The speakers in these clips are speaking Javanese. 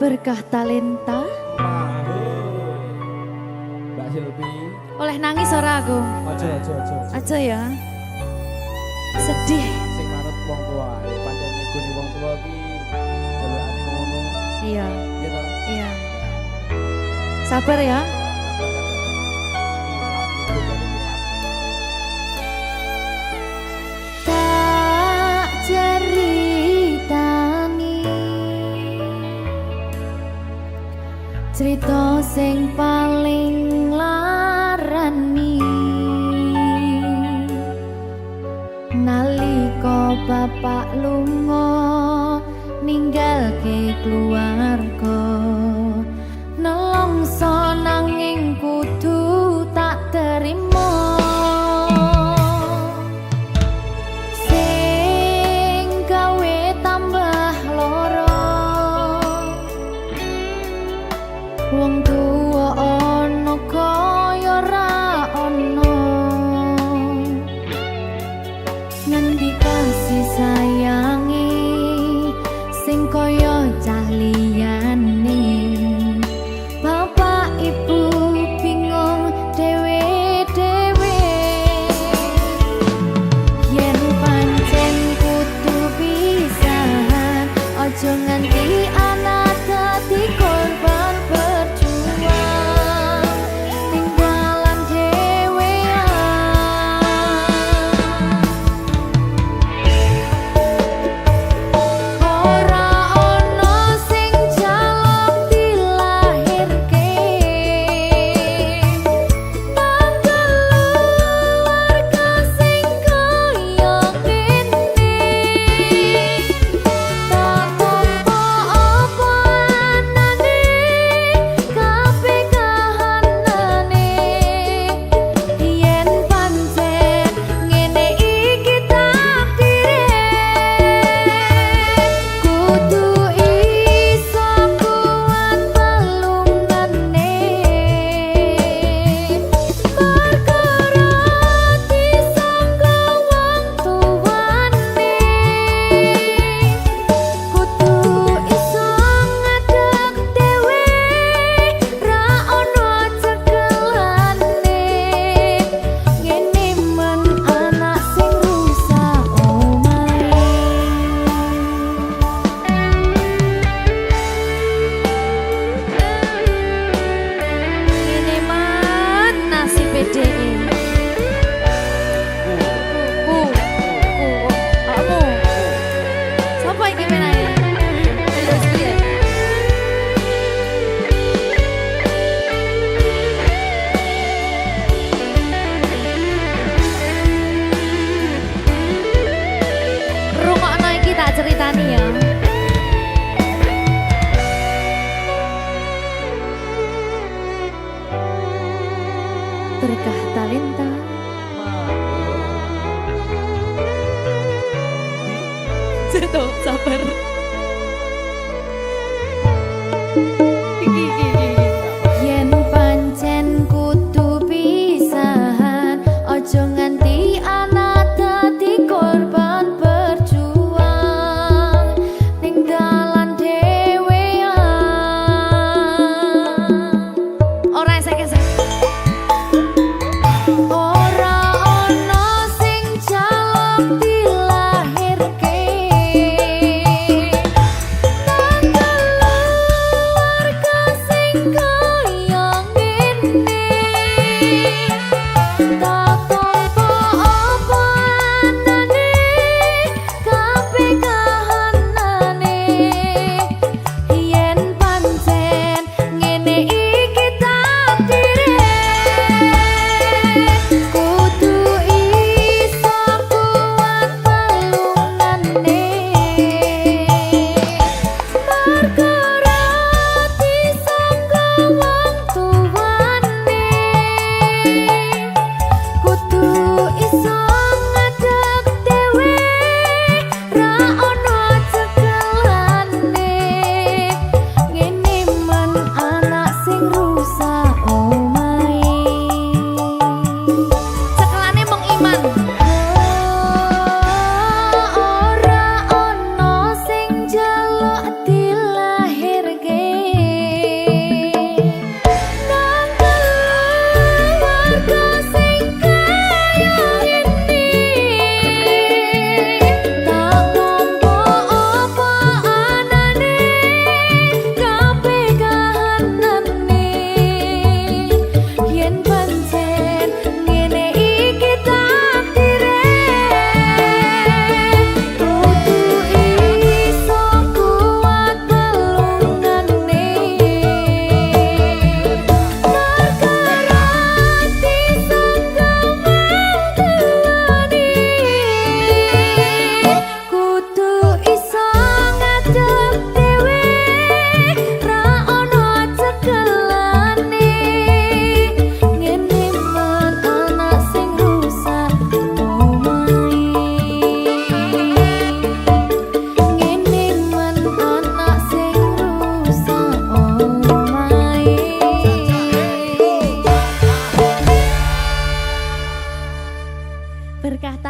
Berkah talenta. Mbak Silvi. Oleh nangis ora aku? Aja. Aja ya. Sedih. Sing manut wong tua, pancen ngegoni wong tua ki delokane ngono. Iya. Iya toh? Iya. Sabar ya. Tak ceritani cerita sing paling larani nalika bapak lunga ninggalke keluarga nelongso nanging kudu tak terima sing gawe tambah loro wong tuwa ana kaya ra ana ngendi kasih sayangi sing kaya cah liyane bapak ibu bingung dewe-dewe yen pancen kudu pisahan aja nganti anak dadi korban berjuang tinggalan dewean ora ono sing jaluk dilahirke tanggal keluarga sing kaya kene tak tampa apa anane kabeh kahanane yen pancen ngene iki takdire kudu iso kuat pelungane perkara disangka wong tuwane kudu iso ngadeg dhewe ra ono cekelane ngene men anak sing rusak omahe ngene man nasib dhewe kamu sapa iki menae terus piye rungokno iki tak ceritani ya berkah talenta Ceto, sabar. Yen pancen kudu pisahan, ojo nganti anak dadi korban berjuang tinggalan dhewean. Ora esek-esek. Ora ono sing jaluk dilahirke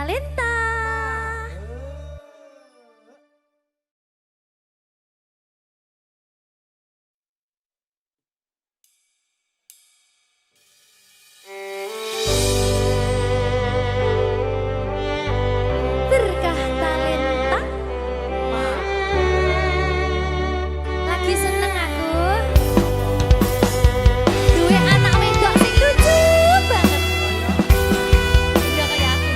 Talenta. Berkah talenta. Lagi seneng aku. Duwe anak wedok sing lucu banget. Ya kayak aku.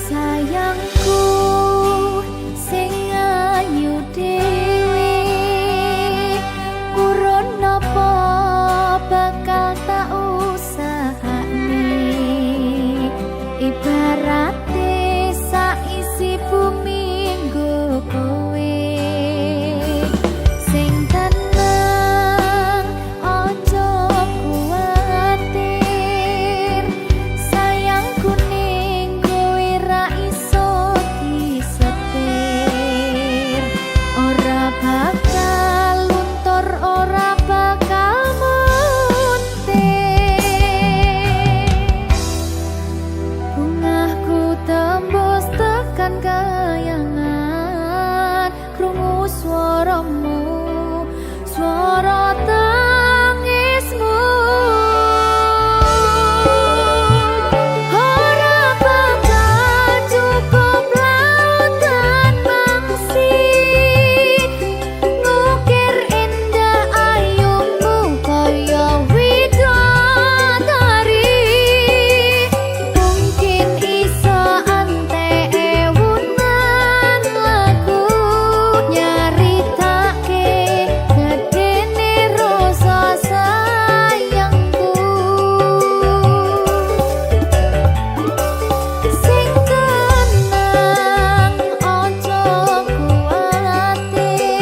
Sayangku sing ayu dhewe urun napa bakal tak usahane ibarate saisi bumi nggo kowe sing tenang aja kuwatir sayangku ning kowe ra iso disetir ora bakal luntur ora bakal muntir bungahku tembus tekan kayangan krungu swaramu swara tangismu ora bakal cukup lautan mangsi ngukir indah ayumu kaya widodari mungkin iso ante ewunan lagu nyaritake gedene rasa sayangku sing tenang aja kuwatir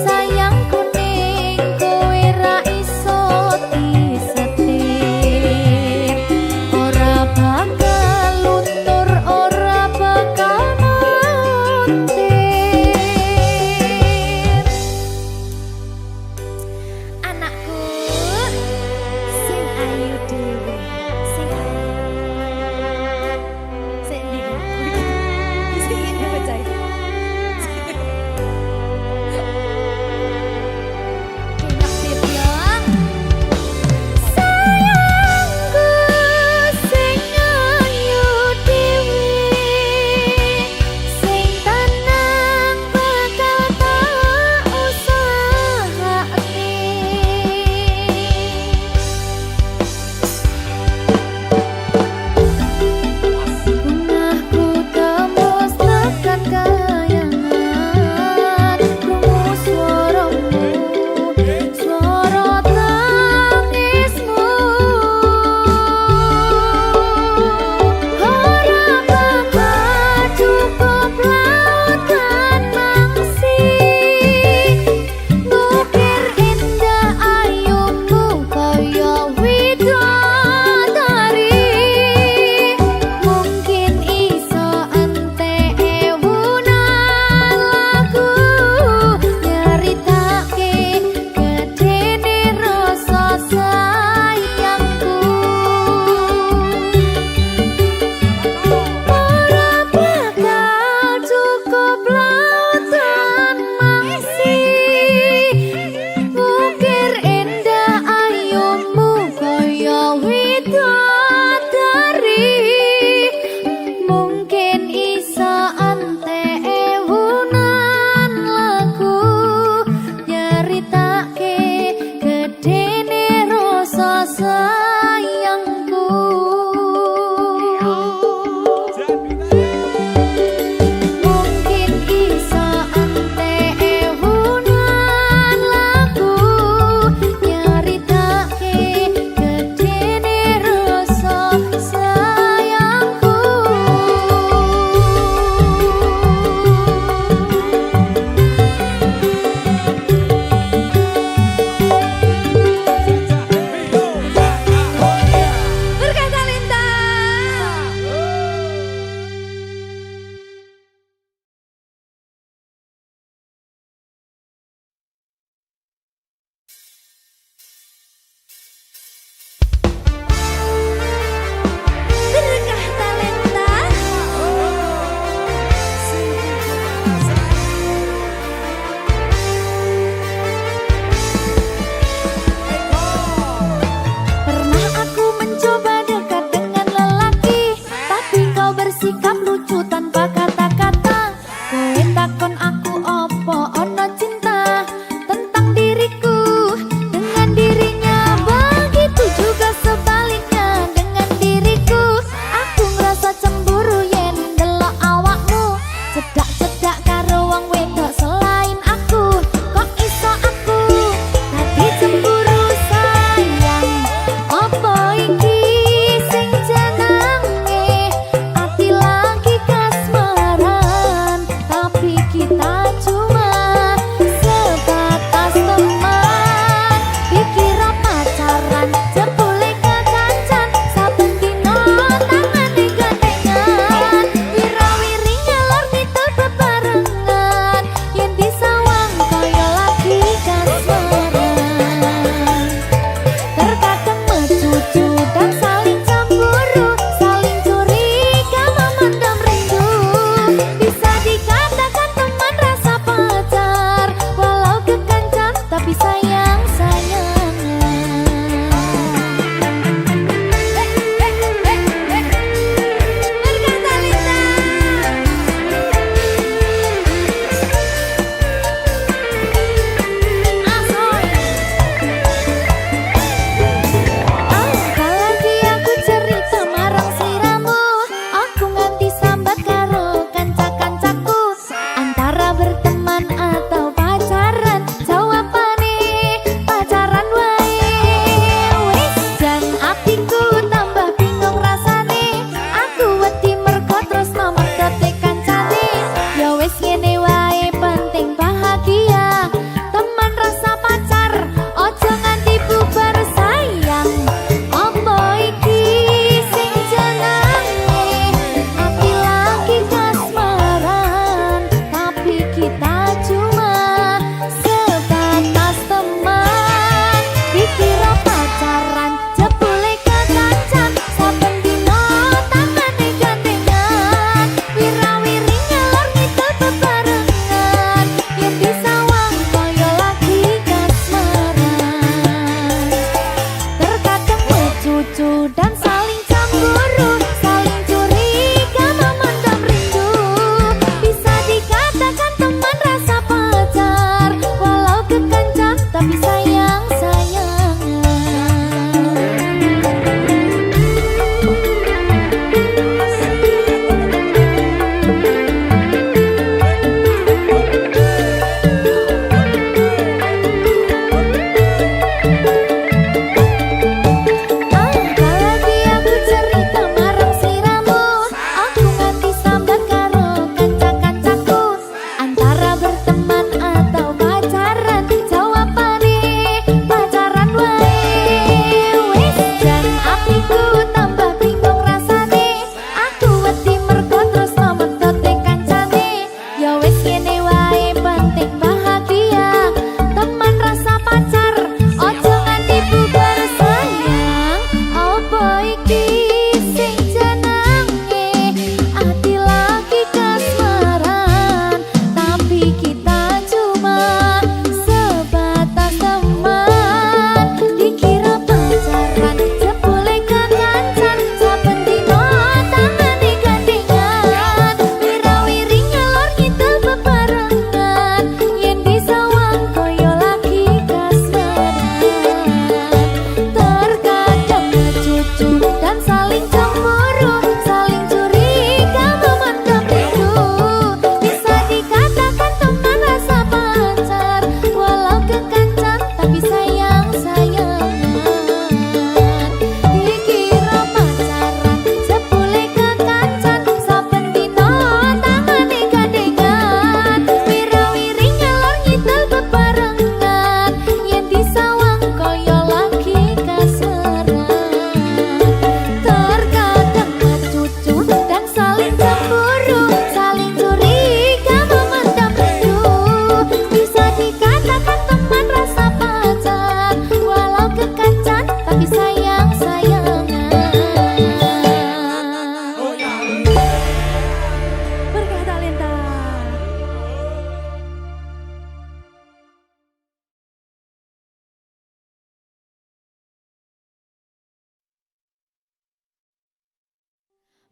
sayangku ning kowe ra iso disetir ora bakal luntur ora bakal muntir anakku sing ayu dhewe sing ndi sing ini bacai enak dibilang sayangku sing ayu dhewe sing tenang bakal tak usahane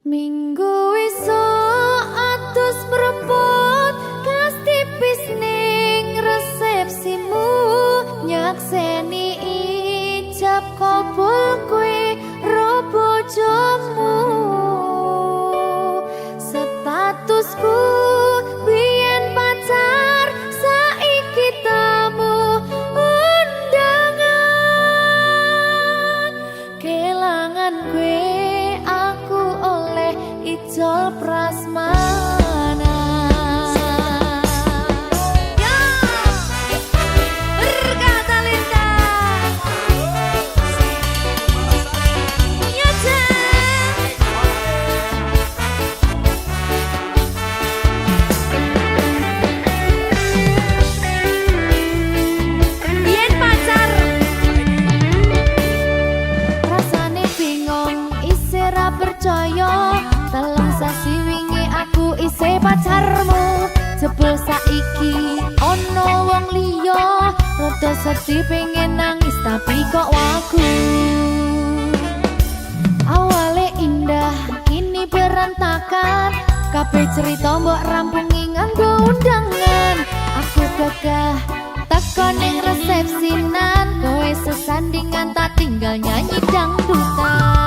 Minggu esuk atus prepot kas tipis ning resepsimu nyakseni ijab kabul kowe ro bojomu statusku biyen pacar saiki tamu undangan kelangan kowe Ijol Prasmana ya berkata Linda ya biyen pacar rasane bingung isih ra percaya telung sasi wingi aku isih pacarmu jebul saiki ono wong liya rada sedih pengen nangis tapi kok wagu awale indah kini berantakan kabeh cerita mbok rampungi nganggo undangan aku gagah teko ning resepsinan kowe sesandingan tak tinggal nyanyi dangdutan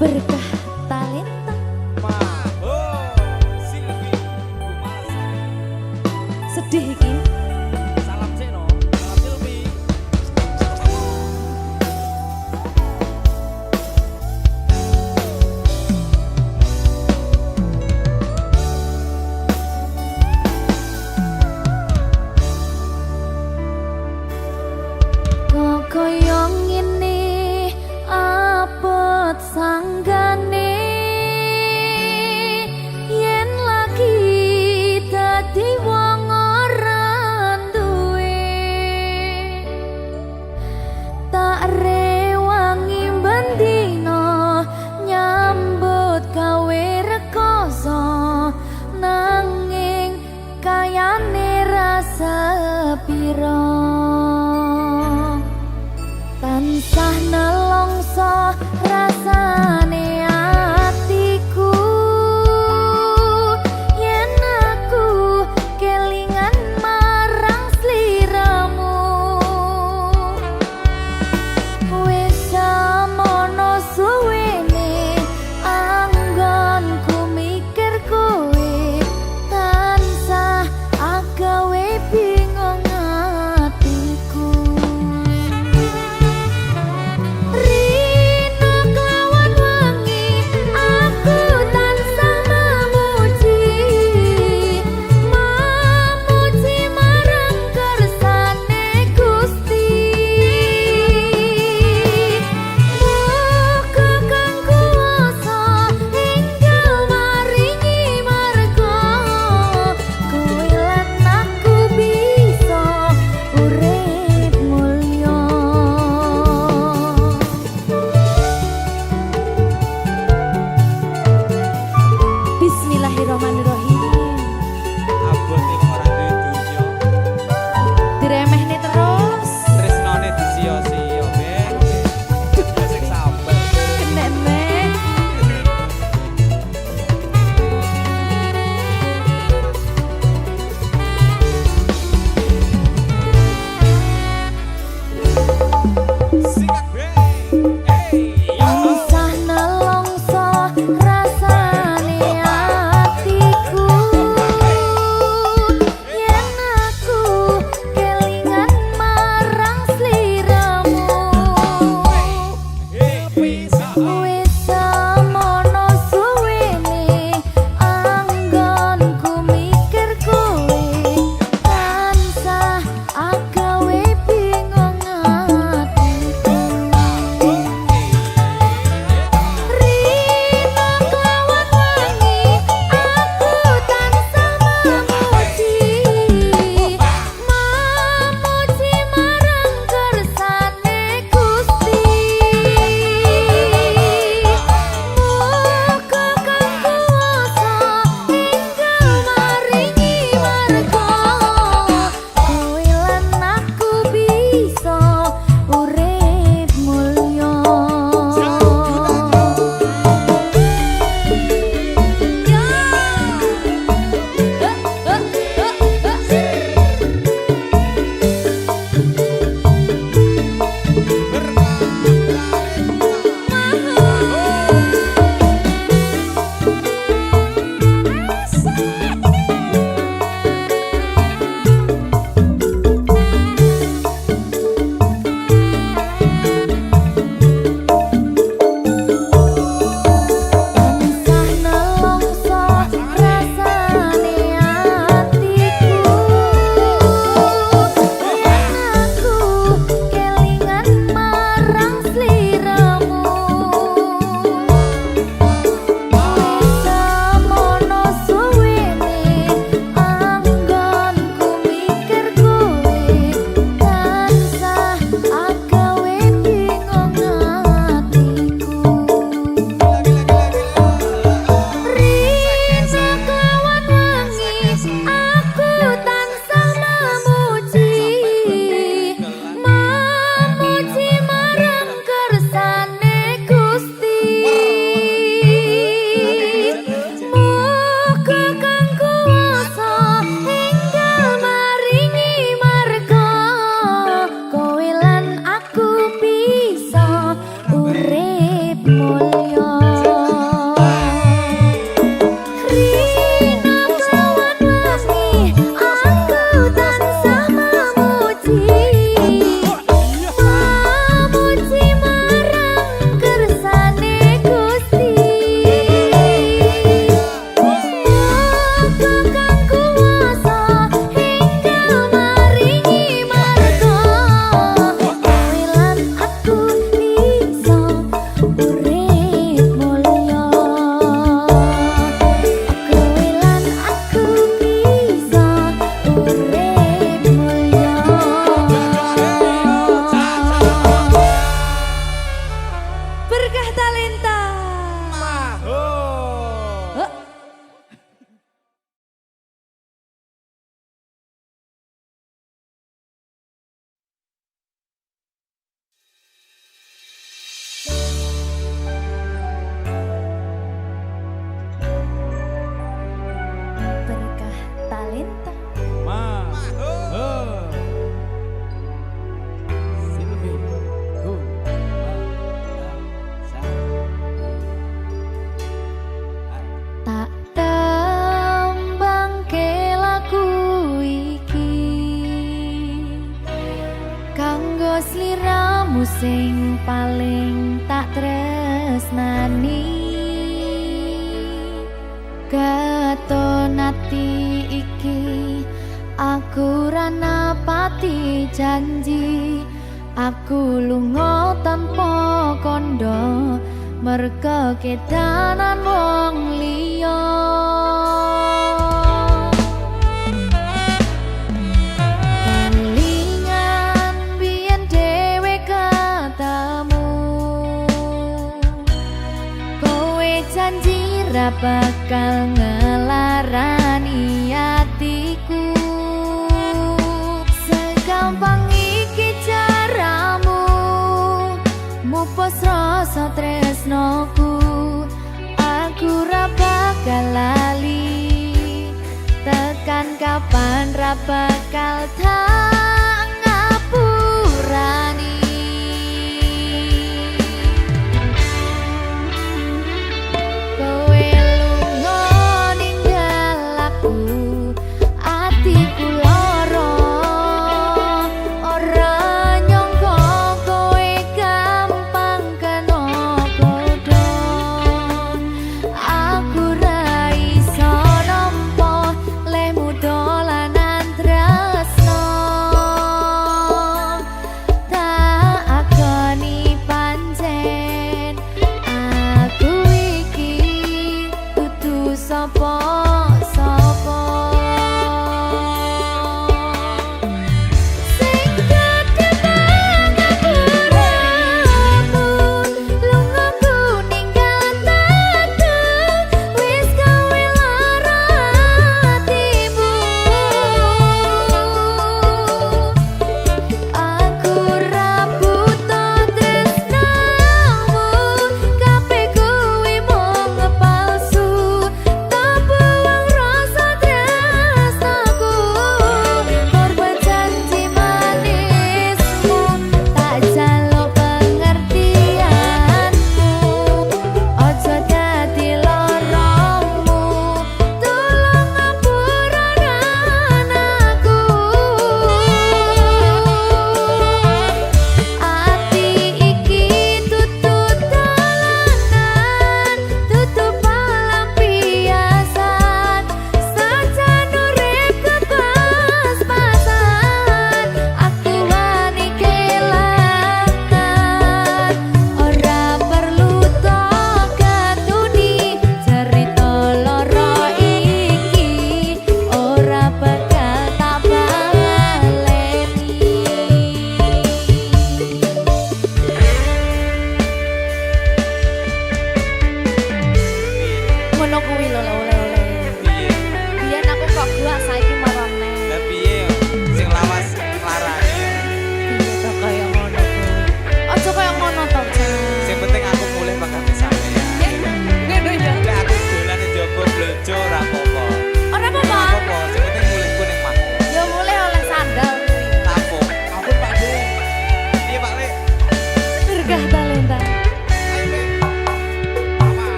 berkah talenta Silvi Gumasari. sedih iki. Salam Seno, salam Silvi. Kok koyo ngene abot sanggane yen lagi dadi wong ora duwe tak rewangi bendino nyambut gawe rekoso nanging kayane rasa piro tansah nelongso rasane atiku yen aku kelingan marang sliramu wis samono suwene anggonku mikir kowe tansah agawe bingung sing paling tak tresnani katon ati iki aku ra napati janji aku lunga tanpa kondo merga kedanan wong liya kelingan biyen dhewe katamu kowe janji ra bakal ngelarani atiku segampang iki caramu mupus rasa tresnoku aku ra bakal lali tekan kapan ra bakal tak ngapurani kowe lunga ninggal aku atiku lara ora nyangka kowe gampang kena godha aku ra iso nampa lemu dolanan tresno tak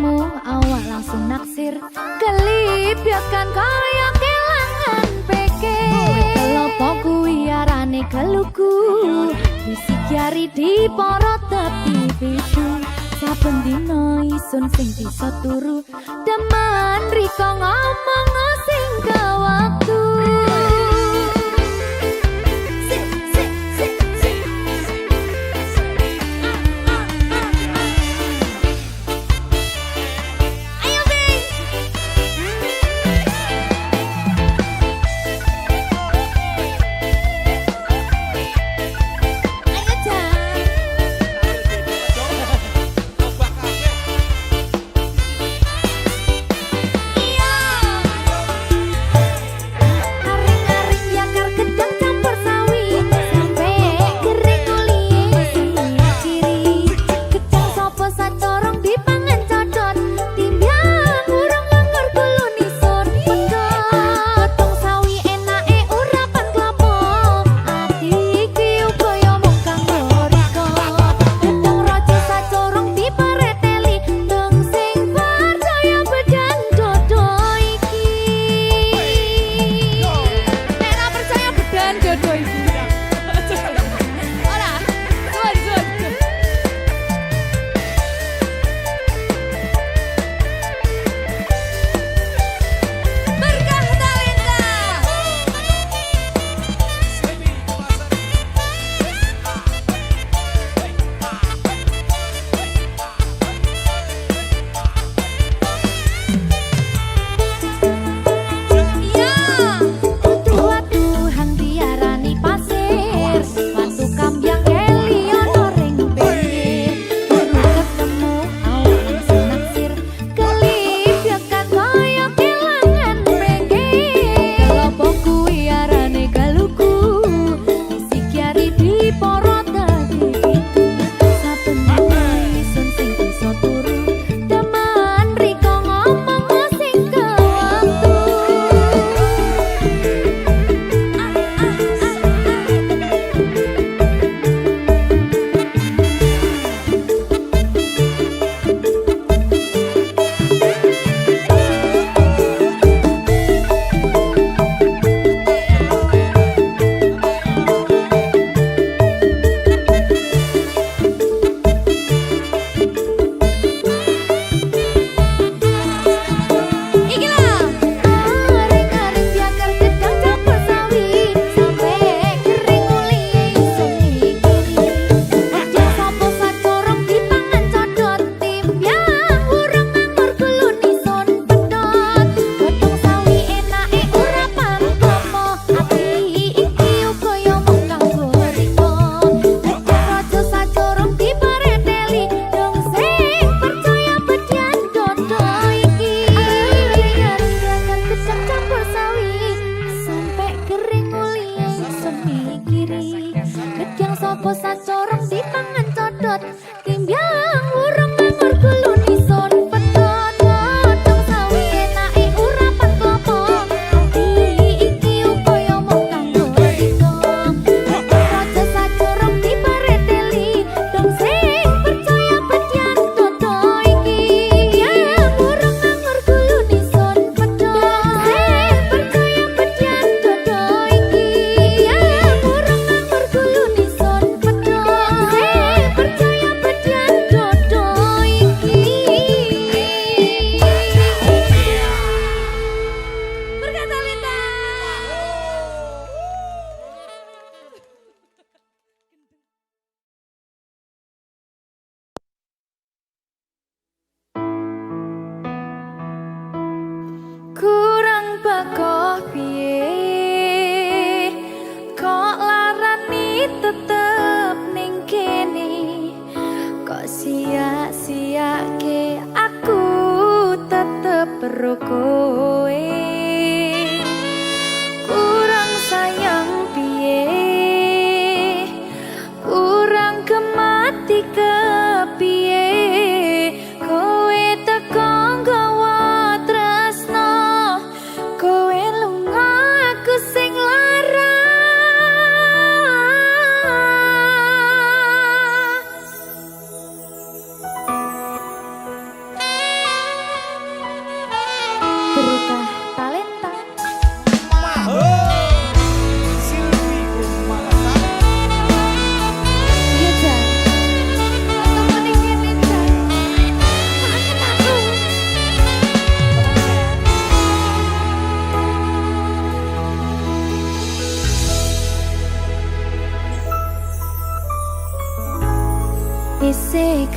ketemu awak langsung naksir. Kelipyakan kaya kelangan pikir. Kelopo kuwi arane geluku, wisi jari di porot tepi pitu. Saben dina isun sing bisa turu, demen riko ngomong sing ke waktu.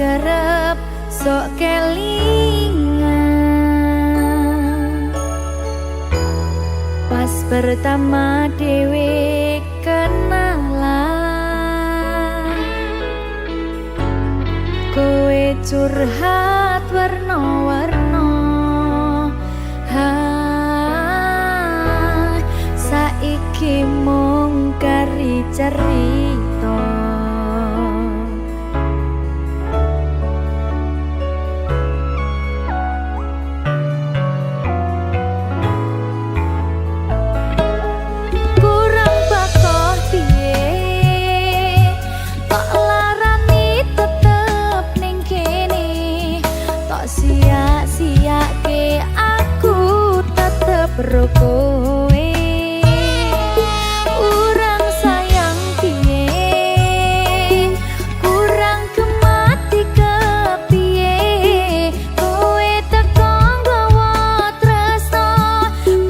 kerep sok kelingan pas pertama dewe kenalan kowe curhat warna-warna saiki mung kari cerita kurang bakoh piye tak larani tetep ning kene tak sia-siake aku tetep rokowe urang sayang piye kurang kemati kepiye kowe teko nggawa tresno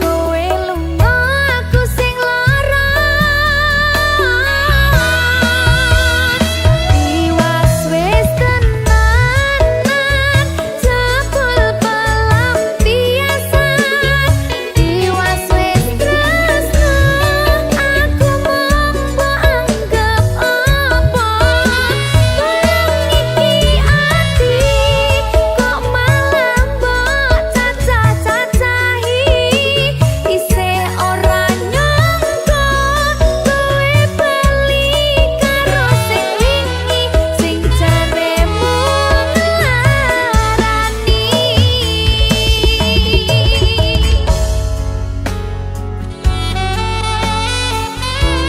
kowe lunga aku sing lara tiwas wis tenanan jebul pelampiasan tiwas wis tresno aku mung mbok anggap apa tolong iki ati kok malah mbok cacah-cacahi isih ora nyangka kowe bali karo sing wingi sing jaremu nglarani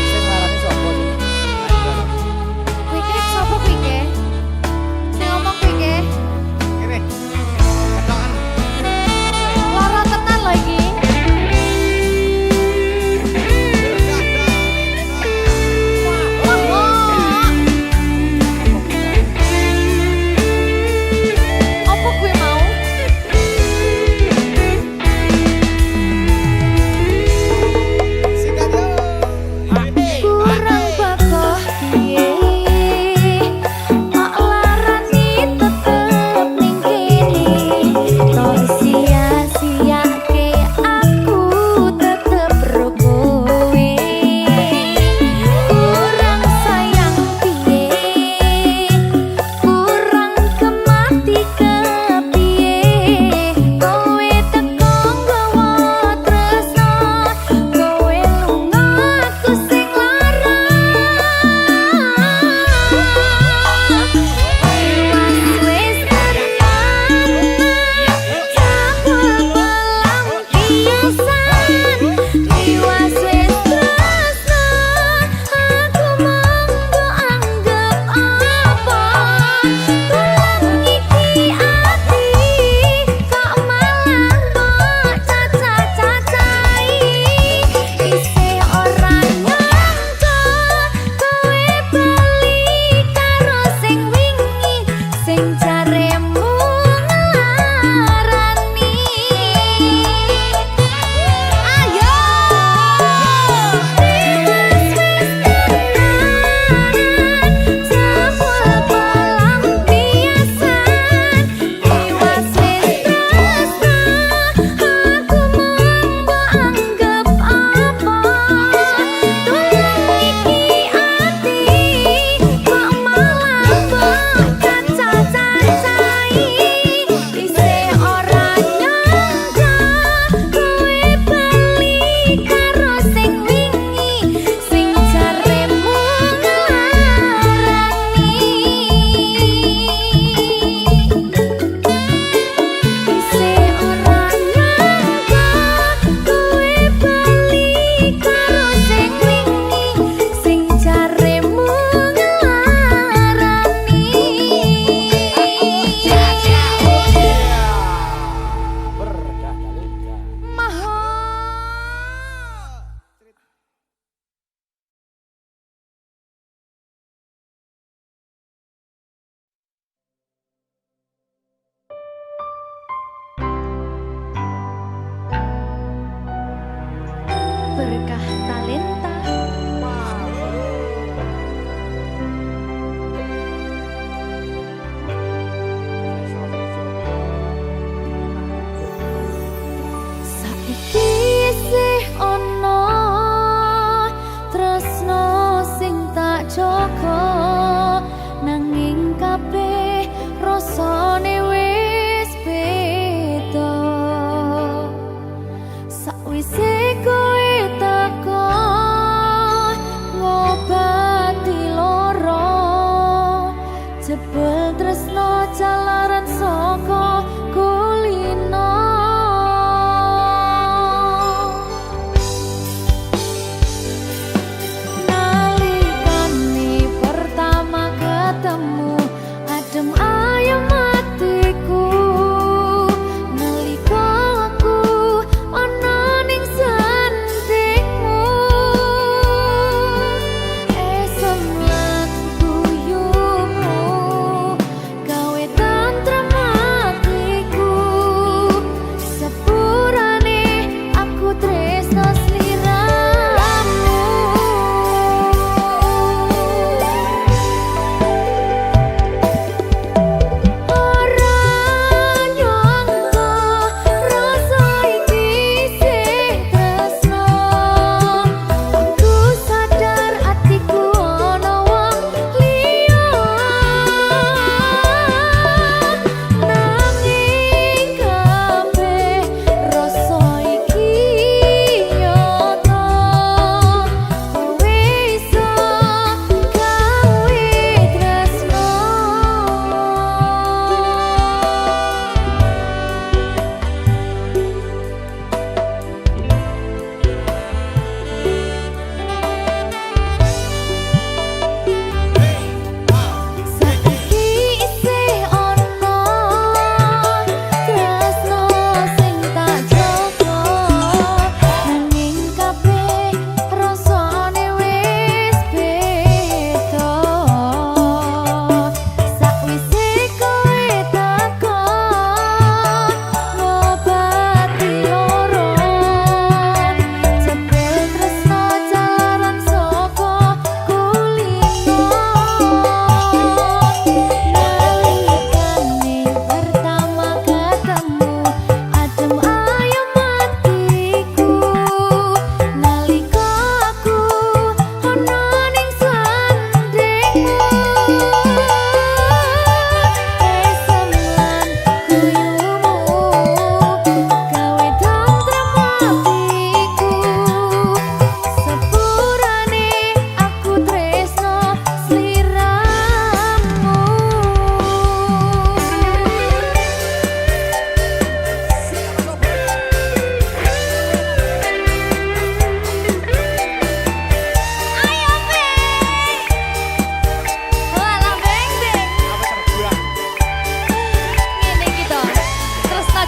Sing ngarani sapa sih? Kuwi ki sapa kuwi ki? Sing ngomong kuwi ki? Kene. Ketokan. Lara tenan lho iki. Wah, wah. Apa kuwi mau? Singkat yo. Kurang bakoh piye tak larani tetep ning kene tok sia-siake aku tetep ro kowe kurang sayang piye kurang kemati kepiye kowe teko nggawa tresno kowe lunga aku sing lara tiwas wis tenanan jebul pelampiasan tiwas wis tresno aku mung mbok anggap apa tolong iki ati kok malah mbok cacah-cacahi isih ora nyangka kowe bali karo sing wingi sing jaremu nglarani ayo tiwas wis tenanan jebul pelampiasan tiwas wis tresno aku mung mbok anggap apa tolong iki ati kok malah mbok cacah-cacahi isih ora nyangka kowe bali karo sing wingi sing jaremu nglarani isih ora nyangka kowe bali karo sing wingi sing jaremu nglarani Berkah Kalika. Maha berkah talenta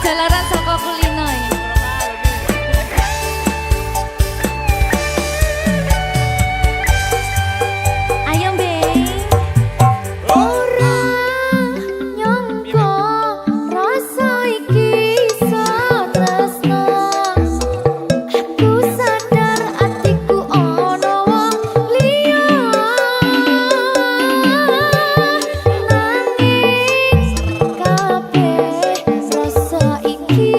Jalaran saka kulino ya. Ayo Bey. Ora nyangka rasa iki iso tresno. Aku sadar atiku ono wong liya. Nanging kabeh rasa iki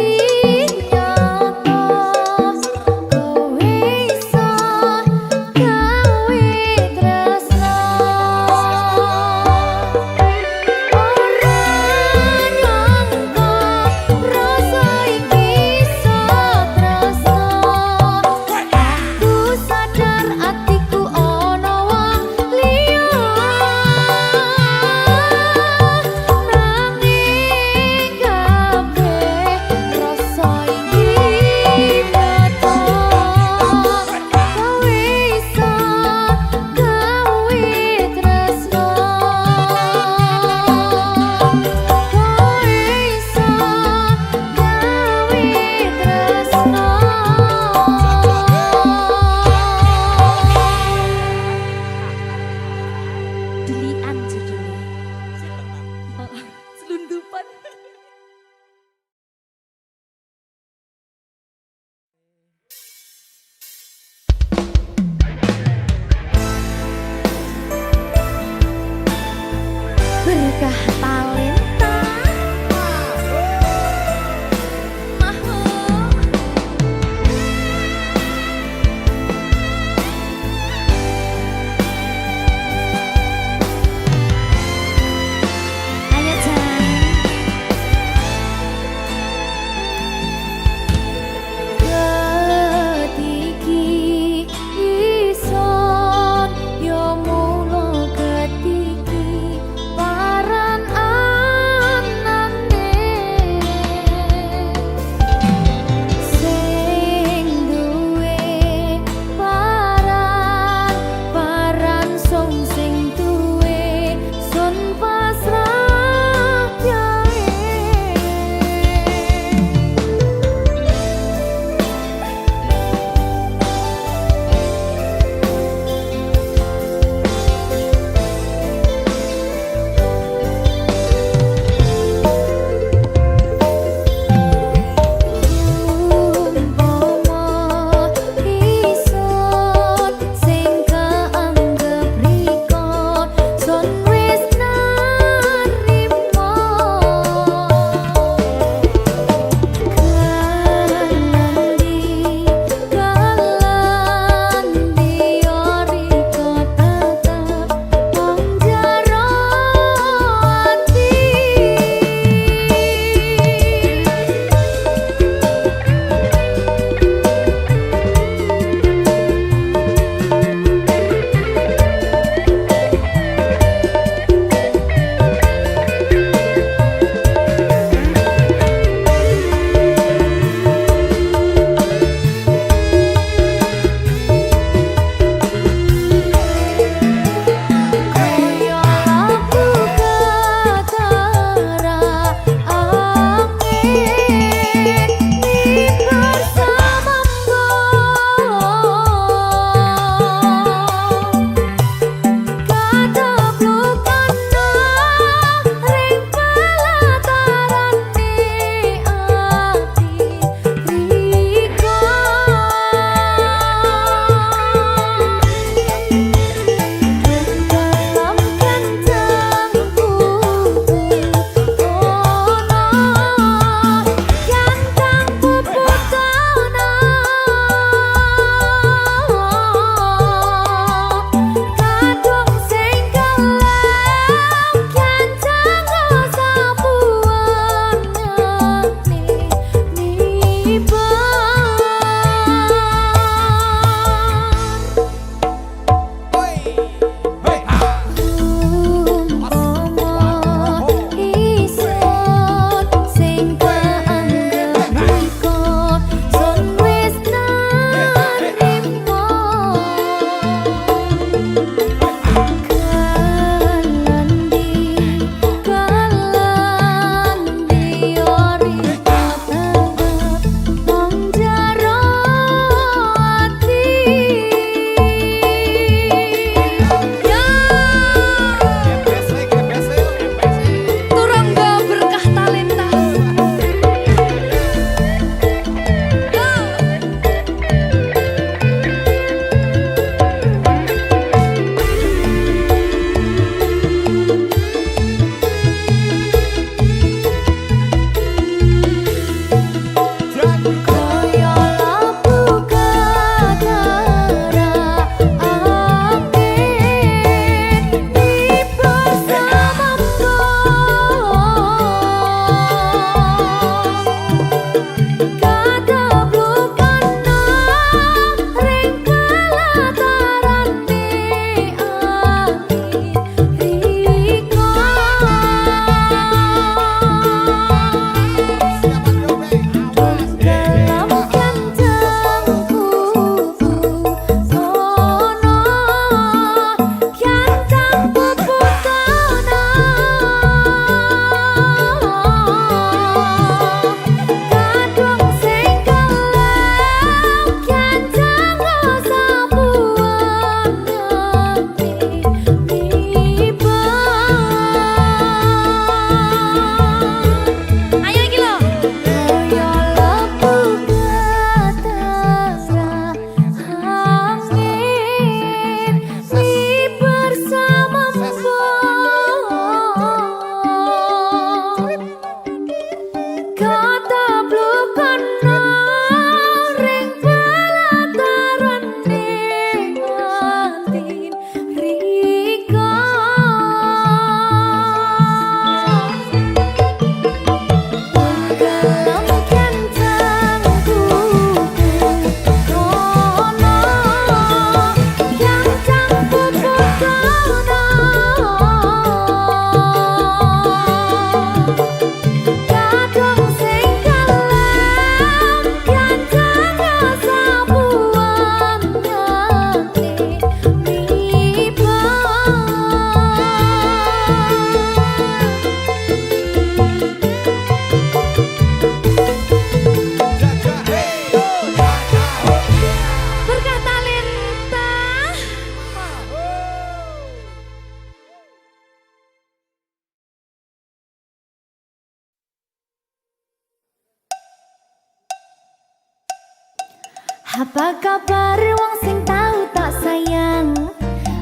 Apa kabar wong sing tau tak sayang?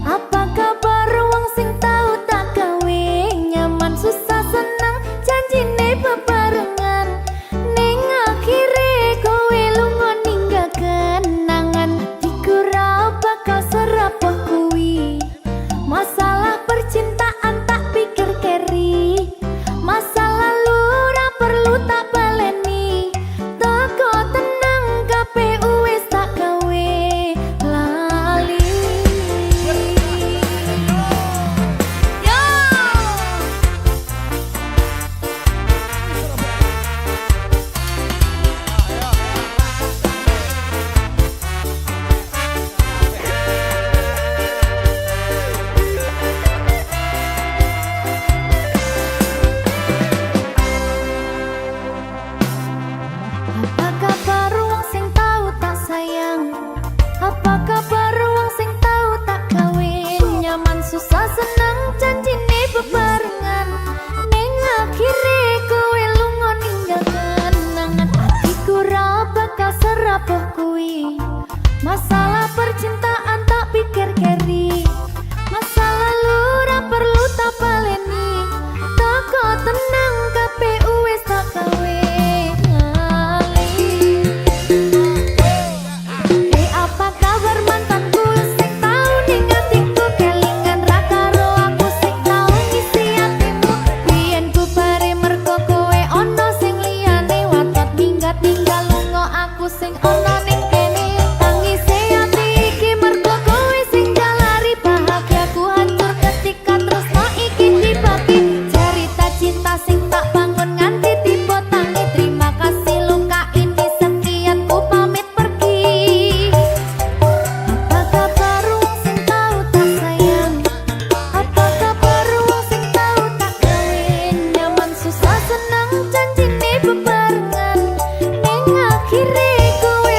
Apa kabar wong sing tau tak gawe? Nyaman susah seneng janjine bebarengan. Ning akhire kowe lunga ninggal kenangan. Dikira bakal serapoh kuwi. Masalah percintaan tak pikir keri. Masa lalu ora perlu tak baleni. Toko tenang KPU wis tak gawe lali. Yo. Apa kabar wong sing tau tak sayang? Apa kabar wong sing tau tak kawin? Nyaman susah seneng janjine bebarengan. Ning akhire kowe lunga ninggal kenangan. Atiku ra bakal serapoh kuwi. Masalah percintaan tak pikir keri. Masa lalu ra perlu tak baleni. Toko tenang KPU wis tak gawe lali. Apa kabar mantanku sing tau ning atiku kelingan ra karo aku sing tau ngisi atimu. Biyen ku bare mergo kowe ono sing liyane watot minggat-minggal lunga aku sing ono ning kene. Tangise ati iki mergo kowe sing jalari bahagiaku hancur ketika tresno iki dibagi. Cerita cinta sing tak bangun nganti tiba tangi. Terima kasih luka ini sekian ku pamit pergi. Apa kabar wong sing tau tak sayang? Apa kabar wong sing tau tak kawin? Nyaman susah seneng janjine bebarengan. Ning akhire kowe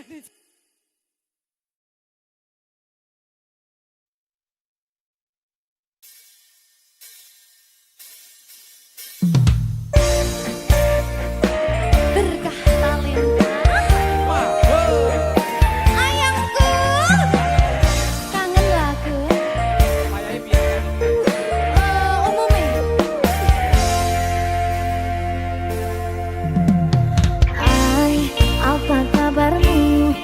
Berkah talenta ayangku kangen lagu umumnya Hai apa kabarmu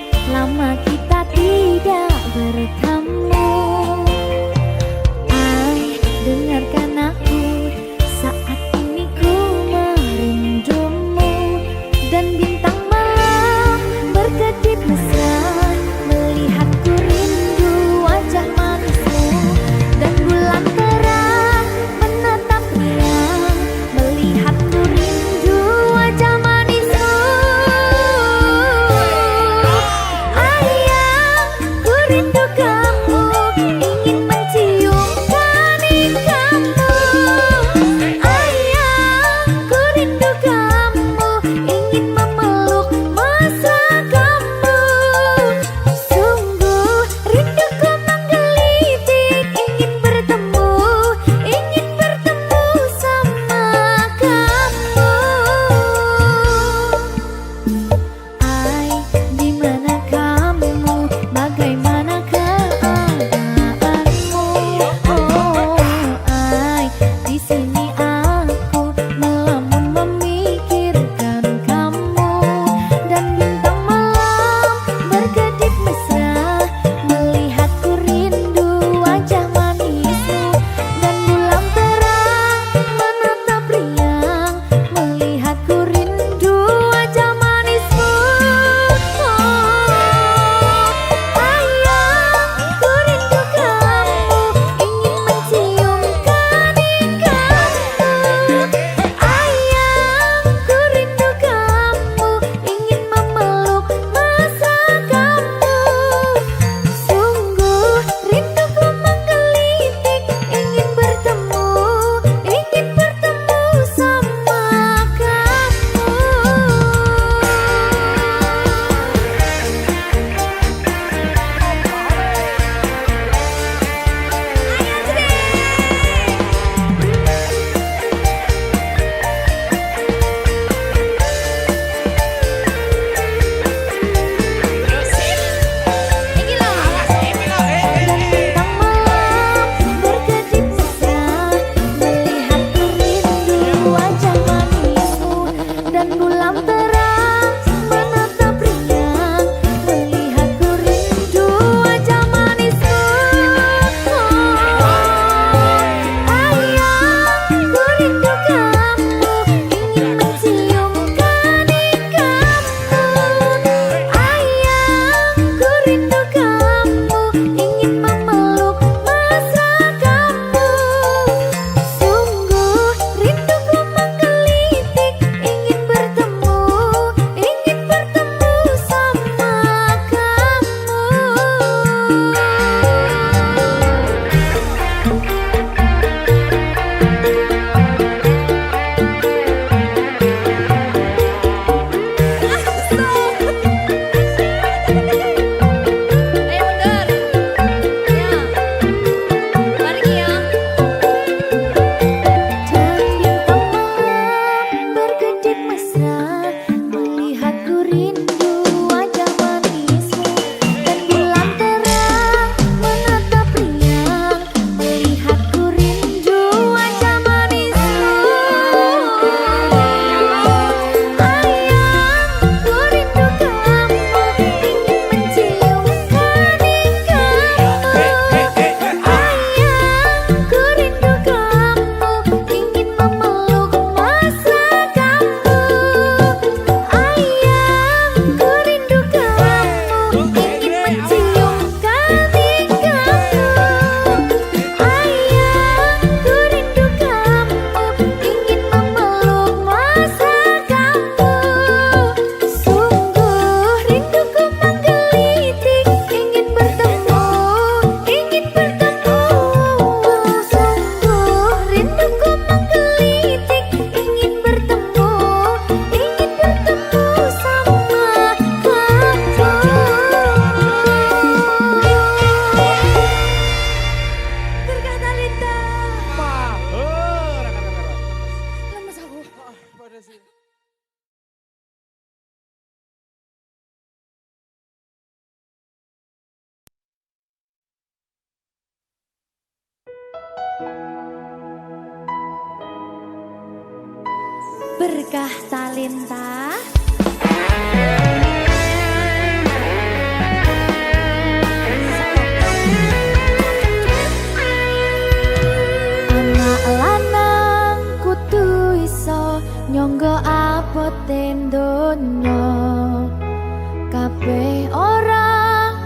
berkah talenta. Anak lanang kudu iso nyangga abote donya. Kabeh ora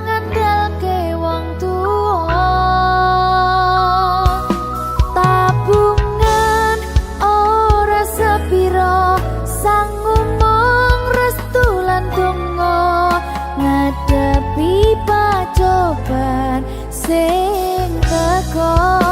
ngandalke wong tuwa. Tabungan ora sepiro, sanggup mung restu lan donga ngadepi pacoban sing teko.